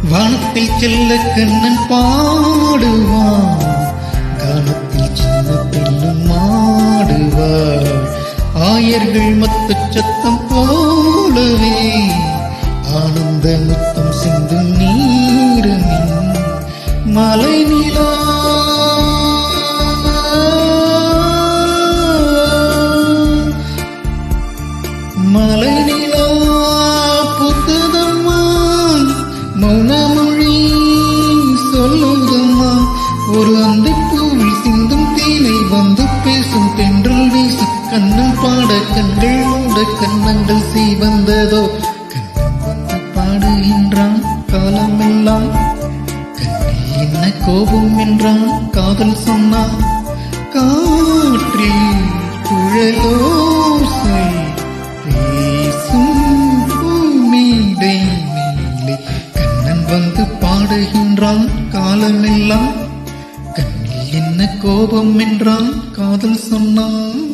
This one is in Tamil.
வானத்தில் செல்ல கண்ணன் பாடுவான், கானத்தில் சின்ன பெண்ணும் மாடுவாள். ஆயர்கள் மத்த சத்தம் போலவே ஆனந்த முத்தம் சிந்தும் நீரமின் மலை நிலா. மலை நிலா புத்ததம்மா, மௌனமொழி சொல்லுதம்மா. ஒரு அந்த பூவில் சிந்தும் தேனை வந்து பேசும் தென்றல் வீசு. கண்ணன் பாட கண்கள் மூட கண்ணங்கள் சீவந்ததோ. கண்ணன் வந்து பாடுகின்றான் காலமெல்லாம், கண்ணில் என்ன கோபம் என்றான் காதல் சொன்னான். காற்றில் குழலோசை பேசும் பூமீடை மேலே கண்ணன் வந்து பாடுகின்றான் காலமெல்லாம், கண்ணில் என்ன கோபம் என்றான் காதல் சொன்னான்.